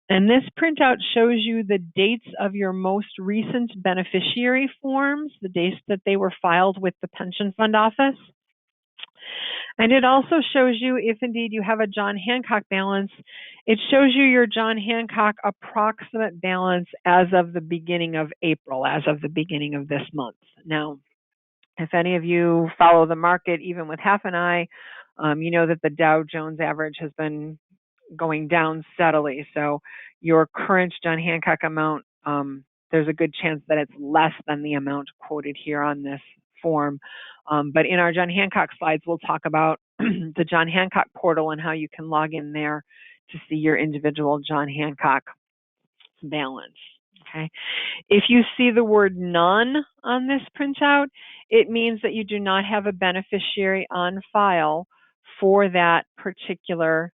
And this printout shows you the dates of your most recent beneficiary forms, the dates that they were filed with the pension fund office. And it also shows you, if indeed you have a John Hancock balance, it shows you your John Hancock approximate balance as of the beginning of April, as of the beginning of this month. Now, if any of you follow the market, even with half an eye, you know that the Dow Jones average has been going down steadily. So your current John Hancock amount, there's a good chance that it's less than the amount quoted here on this form. But in our John Hancock slides, we'll talk about the John Hancock portal and how you can log in there to see your individual John Hancock balance. Okay. If you see the word none on this printout, it means that you do not have a beneficiary on file for that particular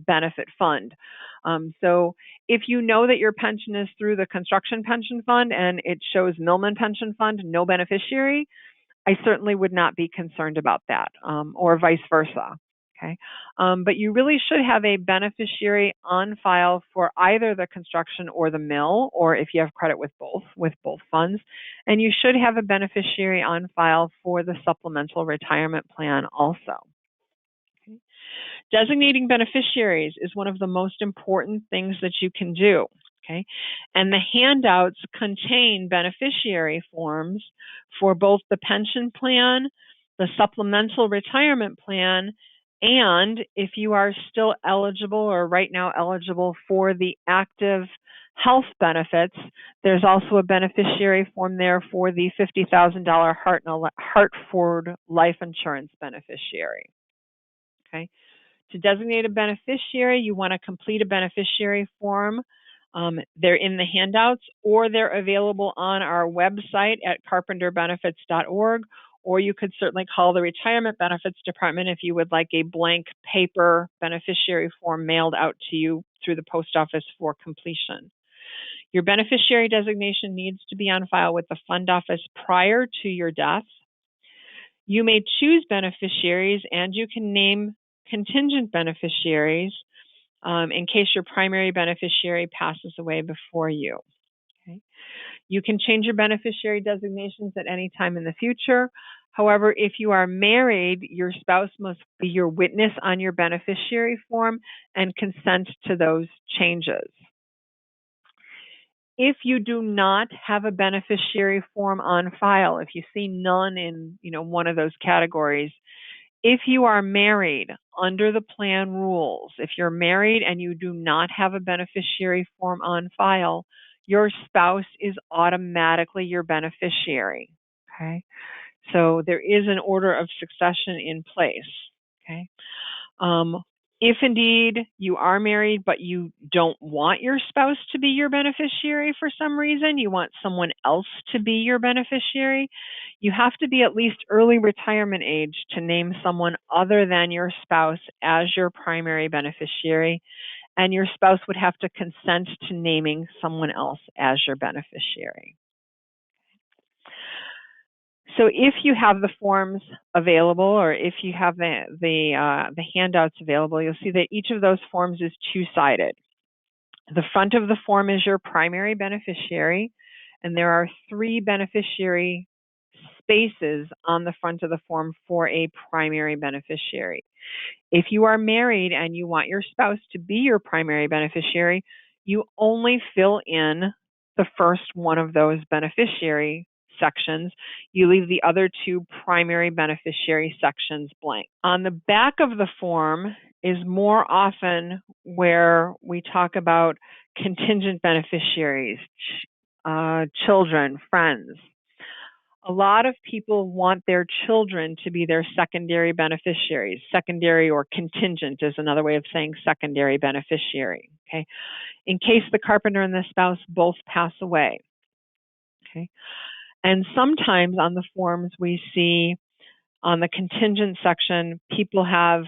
benefit fund. So if you know that your pension is through the construction pension fund and it shows Millman pension fund, no beneficiary, I certainly would not be concerned about that, or vice versa. Okay, but you really should have a beneficiary on file for either the construction or the mill, or if you have credit with both funds, and you should have a beneficiary on file for the supplemental retirement plan also. Okay. Designating beneficiaries is one of the most important things that you can do. Okay, and the handouts contain beneficiary forms for both the pension plan, the supplemental retirement plan, and if you are still eligible or right now eligible for the active health benefits, there's also a beneficiary form there for the $50,000 Hartford life insurance beneficiary. Okay. To designate a beneficiary, you want to complete a beneficiary form. They're in the handouts, or they're available on our website at carpenterbenefits.org, or you could certainly call the Retirement Benefits Department if you would like a blank paper beneficiary form mailed out to you through the post office for completion. Your beneficiary designation needs to be on file with the fund office prior to your death. You may choose beneficiaries, and you can name contingent beneficiaries in case your primary beneficiary passes away before you. Okay. You can change your beneficiary designations at any time in the future. However, if you are married, your spouse must be your witness on your beneficiary form and consent to those changes. If you do not have a beneficiary form on file, if you see none in one of those categories, if you are married under the plan rules, if you're married and you do not have a beneficiary form on file, your spouse is automatically your beneficiary. Okay, so there is an order of succession in place. Okay. If indeed you are married, but you don't want your spouse to be your beneficiary for some reason, you want someone else to be your beneficiary, you have to be at least early retirement age to name someone other than your spouse as your primary beneficiary, and your spouse would have to consent to naming someone else as your beneficiary. So if you have the forms available, or if you have the handouts available, you'll see that each of those forms is two-sided. The front of the form is your primary beneficiary, and there are 3 beneficiary spaces on the front of the form for a primary beneficiary. If you are married and you want your spouse to be your primary beneficiary, you only fill in the first one of those beneficiary sections. You leave the other 2 primary beneficiary sections blank. On the back of the form is more often where we talk about contingent beneficiaries, children, friends. A lot of people want their children to be their secondary beneficiaries. Secondary or contingent is another way of saying secondary beneficiary. Okay, in case the carpenter and the spouse both pass away. Okay. And sometimes on the forms we see on the contingent section, people have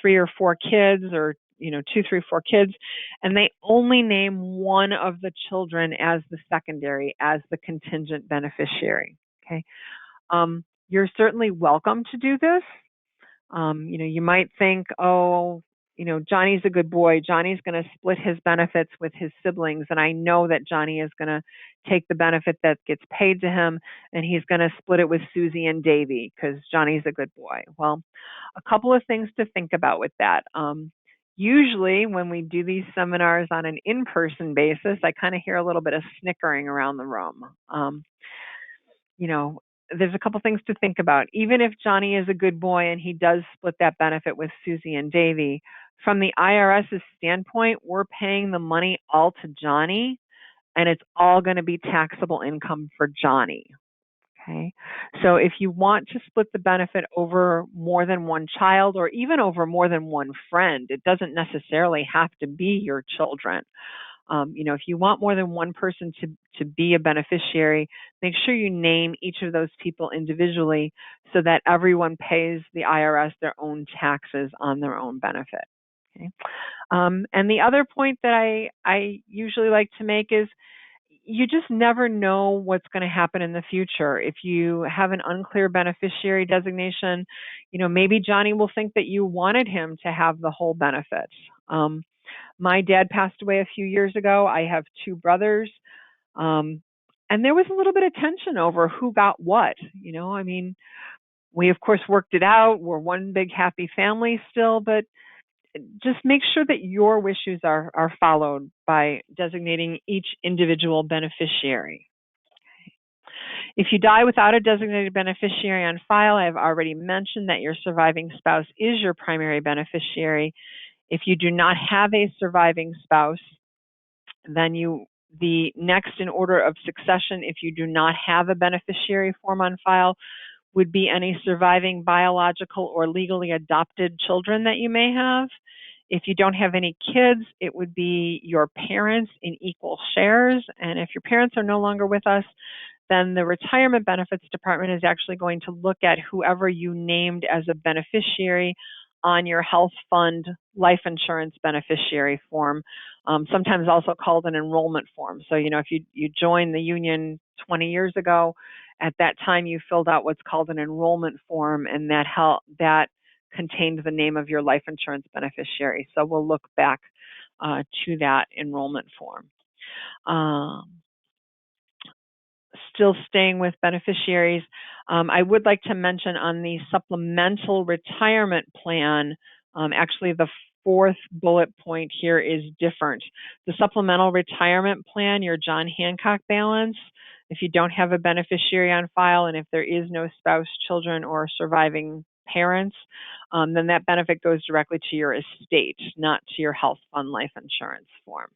3 or 4 kids, or 2, 3, 4 kids, and they only name one of the children as the secondary, as the contingent beneficiary. Okay, you're certainly welcome to do this. You might think, oh, Johnny's a good boy. Johnny's going to split his benefits with his siblings, and I know that Johnny is going to take the benefit that gets paid to him, and he's going to split it with Susie and Davy because Johnny's a good boy. Well, a couple of things to think about with that. Usually when we do these seminars on an in-person basis, I kind of hear a little bit of snickering around the room. There's a couple things to think about. Even if Johnny is a good boy and he does split that benefit with Susie and Davy, from the IRS's standpoint, we're paying the money all to Johnny, and it's all going to be taxable income for Johnny. Okay, so if you want to split the benefit over more than one child or even over more than one friend, it doesn't necessarily have to be your children. If you want more than one person to be a beneficiary, make sure you name each of those people individually so that everyone pays the IRS their own taxes on their own benefit. Okay. And the other point that I usually like to make is you just never know what's going to happen in the future. If you have an unclear beneficiary designation, maybe Johnny will think that you wanted him to have the whole benefits. My dad passed away a few years ago. I have two brothers. And there was a little bit of tension over who got what. We of course worked it out. We're one big happy family still, but just make sure that your wishes are followed by designating each individual beneficiary. If you die without a designated beneficiary on file, I've already mentioned that your surviving spouse is your primary beneficiary. If you do not have a surviving spouse, then the next in order of succession, if you do not have a beneficiary form on file, would be any surviving biological or legally adopted children that you may have. If you don't have any kids, it would be your parents in equal shares. And if your parents are no longer with us, then the Retirement Benefits Department is actually going to look at whoever you named as a beneficiary on your health fund life insurance beneficiary form, sometimes also called an enrollment form. So, if you joined the union 20 years ago, at that time you filled out what's called an enrollment form, and that contained the name of your life insurance beneficiary. So we'll look back to that enrollment form. Still staying with beneficiaries, I would like to mention on the supplemental retirement plan, actually the fourth bullet point here is different. The supplemental retirement plan, your John Hancock balance, if you don't have a beneficiary on file and if there is no spouse, children, or surviving parents, then that benefit goes directly to your estate, not to your health fund life insurance form.